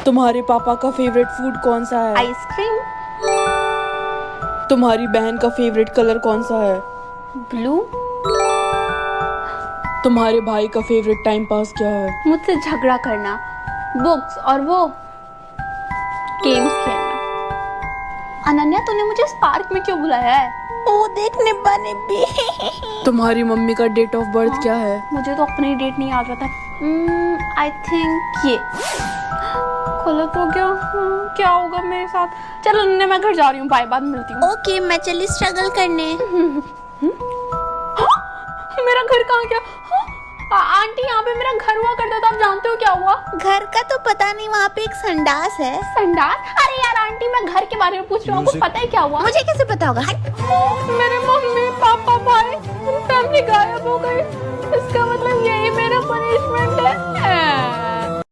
तुम्हारे पापा का फेवरेट फूड कौन सा है? आइसक्रीम। तुम्हारी बहन का फेवरेट कलर कौन सा है? ब्लू। तुम्हारे भाई का फेवरेट टाइम पास क्या है? मुझसे झगड़ा करना, बुक्स और वो गेम्स खेलना। अनन्या, तूने मुझे इस पार्क में क्यों बुलाया है? वो देखने बने भी। तुम्हारी मम्मी का डेट ऑफ बर्थ क्या है? मुझे तो अपनी डेट नहीं याद रहता। आई थिंक ये गलत हो गया। क्या होगा मेरे साथ? चलो अनन्या, मैं घर जा रही हूँ, बाय, बाद में मिलती हूँ। ओके, मैं चली स्ट्रगल करने। मेरा घर कहाँ गया? आंटी, यहाँ पे मेरा घर हुआ करता था, आप जानते हो क्या हुआ? घर का तो पता नहीं, वहाँ पे एक संडास है। संडास? अरे यार आंटी, मैं घर के बारे में पूछ रही हूँ, आपको पता है क्या हुआ? मुझे कैसे पता होगा? मेरे मम्मी पापा भाई फैमिली गायब हो गई। इसका मतलब यही मेरा पनिशमेंट है।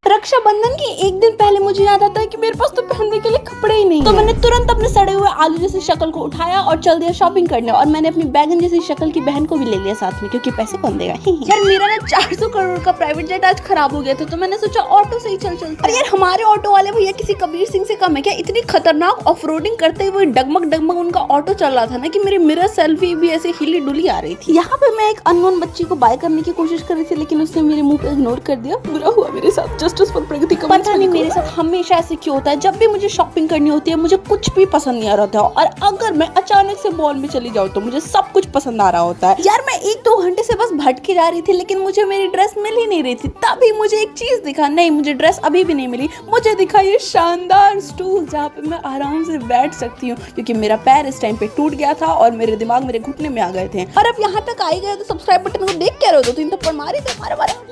रक्षाबंधन की एक दिन पहले मुझे याद आता है कि मेरे पास तो पहनने के लिए कपड़े ही नहीं तो मैंने तुरंत अपने सड़े हुए आलू जैसी शक्ल को उठाया और चल दिया शॉपिंग करने। और मैंने अपनी बैगन जैसी शक्ल की बहन को भी ले लिया साथ में, क्योंकि पैसे कौन देगा। यार मेरा ना 400 करोड़ का प्राइवेट जेट आज खराब हो गया था, तो मैंने सोचा ऑटो से ही चलते। अरे यार, हमारे ऑटो वाले भैया किसी कबीर सिंह से कम है क्या? इतनी खतरनाक ऑफ रोडिंग करते हुए डगमग डगमग उनका ऑटो चल रहा था ना कि मेरी मिरर सेल्फी भी ऐसे हिली डुली आ रही थी। यहाँ पे मैं एक अननोन बच्ची को बाय करने की कोशिश कर रही थी, लेकिन उसने मेरे मुंह पे इग्नोर कर दिया। बुरा हुआ मेरे साथ। जस्टिस फॉर प्रगति। पता नहीं मेरे साथ हमेशा ऐसे क्यों होता है, जब भी मुझे शॉपिंग करनी होती है मुझे कुछ भी पसंद नहीं आ रहा था, और अगर मैं अचानक से मॉल में चली जाऊँ तो मुझे सब कुछ पसंद आ रहा होता है। यार मैं 1-2 घंटे से बस भटके जा रही थी, लेकिन मुझे मेरी ड्रेस मिल ही नहीं रही थी। तभी मुझे एक चीज दिखा, नहीं मुझे ड्रेस अभी भी नहीं मिली, मुझे दिखा ये शानदार स्टूल जहाँ पे मैं आराम से बैठ सकती हूँ, क्योंकि मेरा पैर इस टाइम पे टूट गया था और मेरे दिमाग मेरे घुटने में आ गए थे। और अब यहाँ तक आई गए तो सब्सक्राइब बटन को देख क्या रहे हो? 2-3 थप्पड़ मारे थे मारे मारे।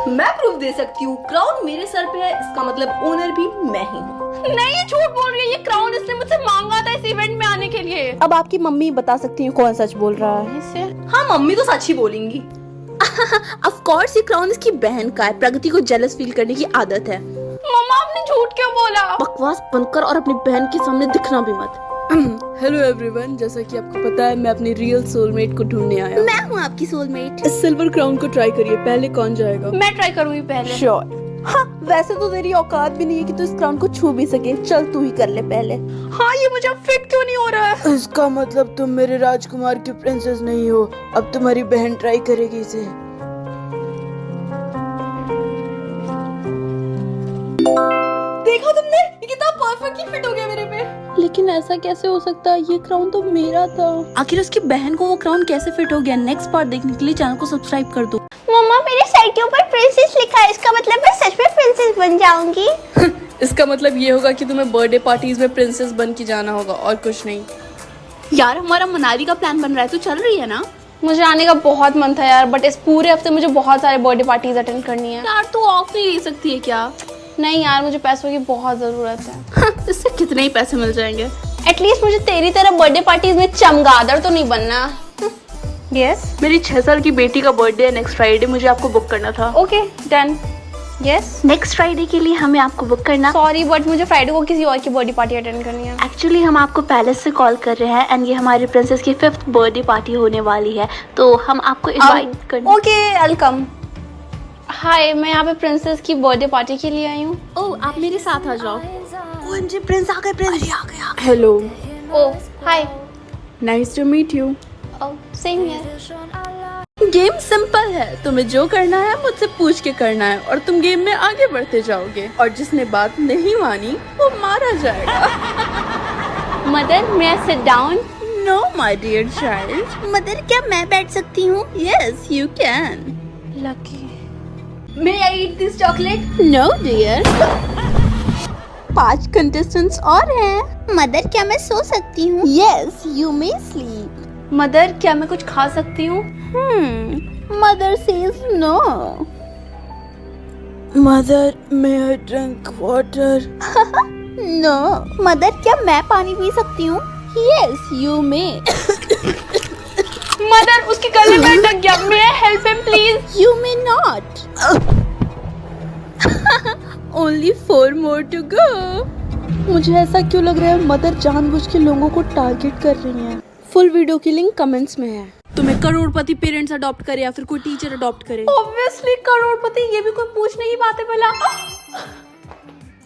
मैं प्रूफ दे सकती हूँ, क्राउन मेरे सर पे है, इसका मतलब ओनर भी मैं ही हूँ। नहीं, ये झूठ बोल रही है। ये क्राउन इसने मुझसे मांगा था इस इवेंट में आने के लिए। अब आपकी मम्मी बता सकती है कौन सच बोल रहा है। इससे हाँ, मम्मी तो सच ही बोलेंगी। ऑफ कोर्स ये क्राउन इसकी बहन का है। प्रगति को जेलस फील करने की आदत है। मम्मा, आपने झूठ क्यों बोला? बकवास बंद कर और अपनी बहन के सामने दिखना भी मत। हेलो एवरीवन, जैसा कि आपको पता है मैं अपनी रियल सोलमेट को ढूंढने आया हूँ। मैं हूँ आपकी सोलमेट। इस सिल्वर क्राउन को ट्राई करिए, पहले कौन जाएगा? मैं ट्राई करूंगी पहले। श्योर। हाँ, वैसे तो तेरी औकात भी नहीं है कि तू इस क्राउन को छू भी सके। चल तू ही कर ले पहले। हाँ, ये मुझे फिट क्यों नहीं हो रहा है? इसका मतलब तुम मेरे राजकुमार की प्रिंसेस नहीं हो। अब तुम्हारी बहन ट्राई करेगी इसे। देखा तुमने, ये कितना परफेक्टली फिट हो गया मेरे पे। लेकिन ऐसा कैसे हो सकता है? ये क्राउन तो मेरा था। आखिर उसकी बहन को वो क्राउन कैसे फिट हो गया? नेक्स्ट पार्ट देखने के लिए चैनल को सब्सक्राइब कर दो। मम्मा, मेरे सर के ऊपर प्रिंसेस लिखा है, इसका मतलब मैं सच में प्रिंसेस बन जाऊंगी। इसका मतलब ये होगा कि तुम्हें बर्थडे पार्टीज में प्रिंसेस बन के जाना होगा और कुछ नहीं। यार हमारा मनाली का प्लान बन रहा है, तू चल रही है ना? मुझे आने का बहुत मन था यार, बट इस पूरे हफ्ते मुझे बहुत सारे बर्थडे पार्टीज अटेंड करनी है। यार तू ऑफ नहीं ले सकती है क्या? नहीं यार, मुझे पैसों की बहुत जरूरत है। इससे कितने ही पैसे मिल जाएंगे? एटलीस्ट मुझे तेरी तरह बर्थडे पार्टीज में चमगादड़ तो नहीं बनना। यस। मेरी 6 साल की बेटी का बर्थडे है नेक्स्ट फ्राइडे, मुझे आपको बुक करना था। Okay, done. Yes. Next Friday के लिए हमें आपको बुक करना। सॉरी, बट मुझे फ्राइडे को किसी और की बर्थडे पार्टी अटेंड करनी है। एक्चुअली हम आपको पैलेस से कॉल कर रहे हैं एंड ये हमारी प्रिंसेस की 5th बर्थडे पार्टी होने वाली है, तो हम आपको इनवाइट करने। Okay, welcome. हाय, मैं यहाँ पे प्रिंसेस की बर्थडे पार्टी के लिए आई हूँ। ओह, आप मेरे साथ आ जाओ। ओएमजी, प्रिंस आ गए, प्रिंस आ गया। Hello, oh hi. Nice to meet you. Oh, same here. Game simple है, तुम्हें जो करना है मुझसे पूछ के करना है और तुम गेम में आगे बढ़ते जाओगे, और जिसने बात नहीं मानी वो मारा जाएगा। Mother, may I sit down? No my dear child. Mother, क्या मैं बैठ सकती हूँ? Yes you can. Lucky. May I eat this chocolate? No dear. 5 contestants और हैं। मदर, क्या मैं सो सकती हूँ? Yes you may sleep. Mother, क्या मैं कुछ खा सकती हूँ? Mother says no. Mother, may I drink water? No. Mother, क्या मैं पानी पी सकती हूँ? Yes you may. मदर, उसके गले में अटक गया। May I help him please? You may not. Only 4 more to go. मुझे ऐसा क्यों लग रहा है मदर जानबूझ के लोगों को टारगेट कर रही हैं। फुल वीडियो की लिंक कमेंट्स में है। तुम्हें करोड़पति पेरेंट्स अडॉप्ट करे या फिर कोई टीचर अडॉप्ट करे? ऑब्वियसली करोड़पति। ये भी कोई पूछने की बात है भला?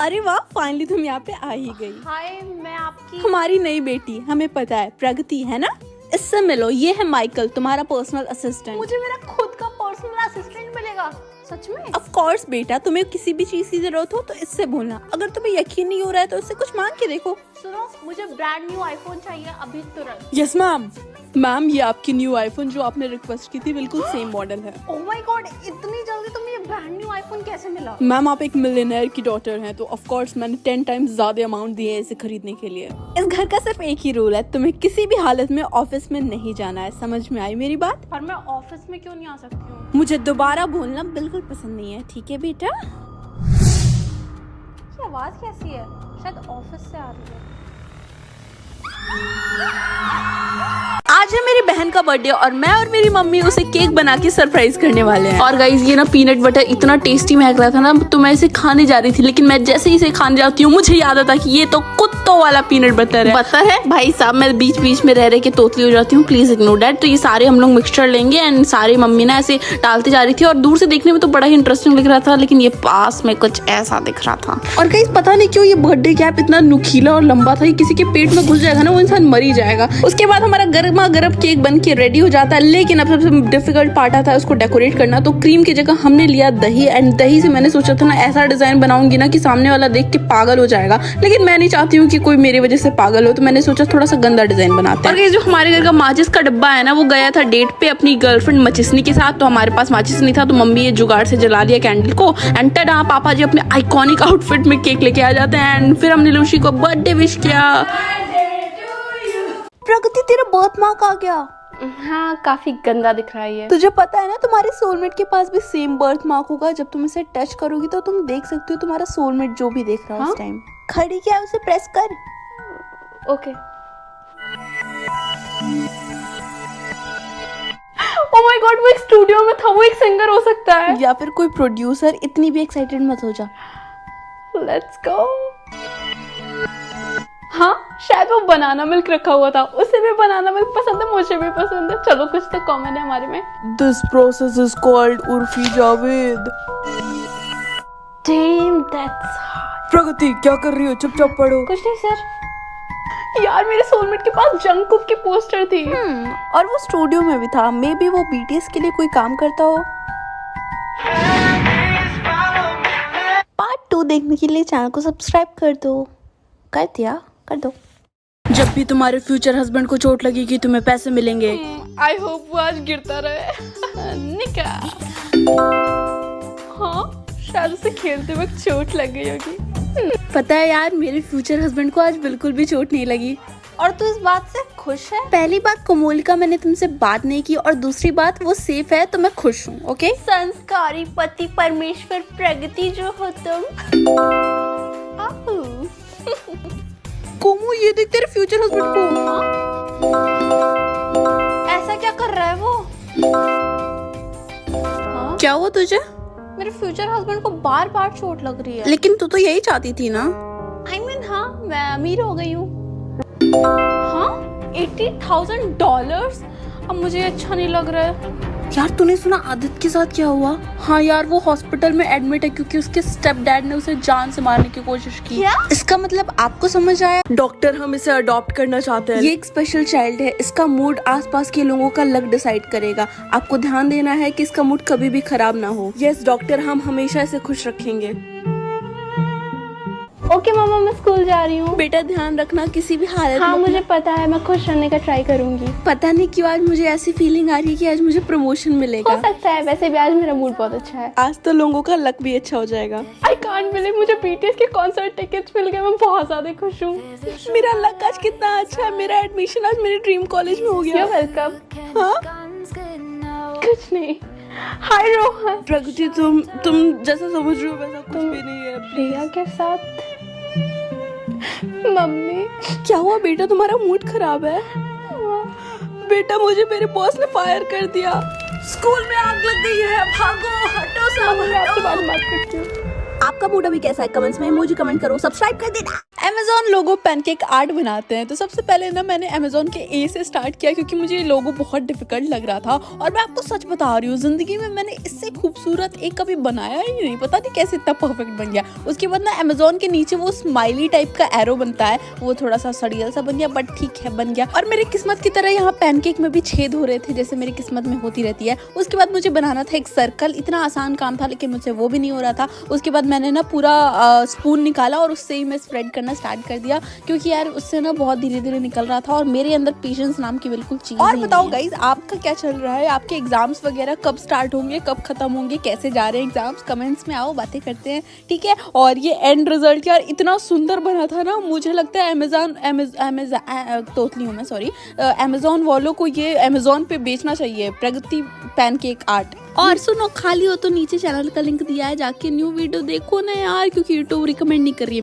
अरे वाह, फाइनली तुम यहाँ पे आ ही गई। हाय, मैं आपकी हमारी नई बेटी, हमें पता है, प्रगति है ना। इससे मिलो, ये है माइकल, तुम्हारा पर्सनल असिस्टेंट। मुझे मेरा खुद का पर्सनल असिस्टेंट मिलेगा? सच में? ऑफ कोर्स बेटा, तुम्हें किसी भी चीज की जरूरत हो तो इससे बोलना। अगर तुम्हें यकीन नहीं हो रहा है तो इससे कुछ मांग के देखो। सुनो, मुझे ब्रांड न्यू आईफोन चाहिए अभी तुरंत। Yes ma'am. मैम, ये आपकी न्यू आईफोन जो आपने रिक्वेस्ट की थी, बिल्कुल सेम मॉडल है। ओह माय गॉड, इतनी जल्दी तुम्हें ये ब्रांड न्यू आईफोन कैसे मिला? मैम, आप एक मिलियनेयर की डॉटर हैं, तो ऑफ कोर्स मैंने 10 टाइम्स ज्यादा अमाउंट दिए है इसे खरीदने के लिए। इस घर का सिर्फ एक ही रूल है, तुम्हें किसी भी हालत में ऑफिस में नहीं जाना है। समझ में आई मेरी बात? पर मैं ऑफिस में क्यों नहीं आ सकती हूँ? मुझे दोबारा बोलना बिल्कुल पसंद नहीं है, ठीक है बेटा? ये आवाज कैसी है? शायद ऑफिस से आ रही है। आज है मेरी बहन का बर्थडे और मैं और मेरी मम्मी उसे केक बना के सरप्राइज करने वाले हैं। और गाइज, ये ना पीनट बटर इतना टेस्टी महक रहा था ना, तो मैं इसे खाने जा रही थी, लेकिन मैं जैसे ही इसे खाने जाती हूँ मुझे याद आता कि ये तो कुत्तों वाला पीनट बटर है। बटर है भाई साहब, मैं बीच बीच में रह रहे के तोतली हो जाती हूँ, प्लीज इग्नोर दैट। तो ये सारे हम लोग मिक्सचर लेंगे एंड सारी मम्मी ना ऐसे डालती जा रही थी, और दूर से देखने में तो बड़ा ही इंटरेस्टिंग लग रहा था, लेकिन ये पास में कुछ ऐसा दिख रहा था। और गाइज, पता नहीं क्यों ये बर्थडे कैप इतना नुकीला और लंबा था, किसी के पेट में घुस जाएगा ना वो इंसान मर ही जाएगा। उसके बाद हमारा गर्मा गर्म केक बन के रेडी हो जाता है, लेकिन अब सबसे डिफिकल्ट पार्ट आता है उसको डेकोरेट करना। तो क्रीम की जगह हमने लिया दही, एंड दही से मैंने सोचा था ना ऐसा डिजाइन बनाऊंगी ना कि सामने वाला देख के पागल हो जाएगा, लेकिन मैं नहीं चाहती हूँ कि कोई मेरी वजह से पागल हो, तो मैंने सोचा थोड़ा सा गंदा डिजाइन बनाते हैं। और ये जो हमारे घर का माचिस का डब्बा है ना, वो गया था डेट पे अपनी गर्लफ्रेंड मचिसनी के साथ, तो हमारे पास माचिस नहीं था, तो मम्मी ये जुगाड़ से जला दिया कैंडल को, एंड टडा, पापा जी अपने आइकॉनिक आउटफिट में केक लेके आ जाते हैं, एंड फिर हमने लूशी को बर्थडे विश किया। प्रगति, तेरा बर्थ मार्क आ गया। हाँ, काफी गंदा दिख रहा है ये। तुझे पता है ना तुम्हारे सोलमेट के पास भी सेम बर्थ मार्क होगा। जब तुम इसे टच करोगी तो तुम देख सकती हो तुम्हारा सोलमेट जो भी देख रहा है उस टाइम। खड़ी क्या है, उसे प्रेस कर। ओके। ओह माय गॉड, वो एक स्टूडियो में था, वो एक सिंगर हो सकता है या फिर कोई प्रोड्यूसर। इतनी भी एक्साइटेड मत हो जा। Let's go. हाँ, शायद वो बनाना मिल्क रखा हुआ था, उसे भी बनाना मिल्क पसंद है, मुझे भी पसंद है। चलो, कुछ तो कॉमन है हमारे में। This process is called Urfi Javed. Damn, that's hard. प्रगति, क्या कर रही हो? चुपचाप पढ़ो। कुछ नहीं सर। यार, मेरे सोलमेट के पास जंगकुक की पोस्टर थी। और वो स्टूडियो में भी था। मे बी वो बीटीएस के लिए कोई काम करता हो। पार्ट 2 देखने के लिए चैनल को सब्सक्राइब कर दो। कर दिया? कर दो। जब भी तुम्हारे फ्यूचर हस्बैंड को चोट लगेगी तुम्हें पैसे मिलेंगे। आई होप वो आज गिरता रहे। निका। हाँ, शायद उसे खेलते वक्त चोट लग गई होगी। पता है यार, मेरे फ्यूचर हस्बैंड को आज बिल्कुल भी चोट नहीं लगी। और तू इस बात से खुश है? पहली बात, कोमोलिका, मैंने तुमसे बात नहीं की, और दूसरी बात, वो सेफ है तो मैं खुश हूँ। ओके? संस्कारी पति परमेश्वर प्रगति जो हो तुम। कोमो, ये देख तेरे फ्यूचर हस्बैंड को। ऐसा क्या कर रहा है वो? क्या हुआ तुझे? मेरे फ्यूचर हस्बैंड को बार बार चोट लग रही है। लेकिन तू तो यही चाहती थी ना। I mean, हाँ, मैं अमीर हो गई हूँ। हाँ, $80,000। अब मुझे अच्छा नहीं लग रहा है। यार, तूने सुना आदित्य के साथ क्या हुआ? हाँ यार, वो हॉस्पिटल में एडमिट है क्योंकि उसके स्टेप डैड ने उसे जान से मारने की कोशिश की। क्या? इसका मतलब आपको समझ आया? डॉक्टर, हम इसे अडॉप्ट करना चाहते हैं। ये एक स्पेशल चाइल्ड है, इसका मूड आसपास के लोगों का लक डिसाइड करेगा। आपको ध्यान देना है कि इसका मूड कभी भी खराब ना हो। यस डॉक्टर, हम हमेशा इसे खुश रखेंगे। ओके मामा, मैं स्कूल जा रही हूँ। बेटा, ध्यान रखना किसी भी हालत हाँ, में। मुझे पता है, मैं खुश रहने का ट्राई करूंगी। पता नहीं क्यों आज मुझे ऐसी फीलिंग आ रही है कि आज मुझे प्रमोशन हो मिलेगा। सकता है, वैसे भी आज मेरा मूड बहुत अच्छा है। आज तो लोगों का लक भी अच्छा हो जाएगा। आई कांट बिलीव, मुझे बीटीएस के कॉन्सर्ट टिकट्स मिल गए। मैं बहुत ज्यादा खुश हूँ। मेरा लक आज कितना अच्छा है, मेरा एडमिशन आज मेरे ड्रीम कॉलेज में हो गया। You're welcome। हाँ? कुछ नहीं। हाय रोहन। प्रगति, तुम जैसा समझ रही हो वैसा कुछ भी नहीं है। प्रिया के साथ। मम्मी, क्या हुआ बेटा, तुम्हारा मूड खराब है? बेटा, मुझे मेरे बॉस ने फायर कर दिया। स्कूल में आग लग गई है, भागो, हटो सब। मैं आपसे बाद में बात करती हूँ। आपका मूड अभी कैसा है? कमेंट्स में मुझे कमेंट करो, सब्सक्राइब कर देना। अमेजोन लोगो पैनकेक आर्ट बनाते हैं। तो सबसे पहले ना मैंने अमेजोन के ए से स्टार्ट किया क्योंकि मुझे ये लोगो बहुत डिफिकल्ट लग रहा था। और मैं आपको सच बता रही हूँ, जिंदगी में मैंने इससे खूबसूरत एक कभी बनाया ही नहीं, पता नहीं कैसे इतना परफेक्ट बन गया। उसके बाद ना अमेजोन के नीचे वो स्माइली टाइप का एरो बनता है, वो थोड़ा सा सड़ियल सा बन गया, बट ठीक है बन गया। और मेरी किस्मत की तरह यहाँ पैनकेक में भी छेद हो रहे थे, जैसे मेरी किस्मत में होती रहती है। उसके बाद मुझे बनाना था एक सर्कल, इतना आसान काम था लेकिन मुझसे वो भी नहीं हो रहा था। उसके बाद मैंने ना पूरा स्पून निकाला और उससे ही मैं स्प्रेड करना स्टार्ट कर दिया, क्योंकि यार उससे ना बहुत धीरे धीरे निकल रहा था और मेरे अंदर पेशेंस नाम की बिल्कुल चीज। और बताओ गाइज, आपका क्या चल रहा है? आपके एग्जाम्स वगैरह कब स्टार्ट होंगे, कब खत्म होंगे, कैसे जा रहे हैं एग्जाम्स? कमेंट्स में आओ, बातें करते हैं, ठीक है। और ये एंड रिजल्ट यार इतना सुंदर बना था ना, मुझे लगता है अमेजोन वालों को ये अमेजोन पे बेचना चाहिए, प्रगति पैनकेक आर्ट। और सुनो, खाली हो तो नीचे चैनल का लिंक दिया है, जाके न्यू वीडियो देखो ना यार, क्योंकि यूट्यूब रिकमेंड नहीं कर रही है।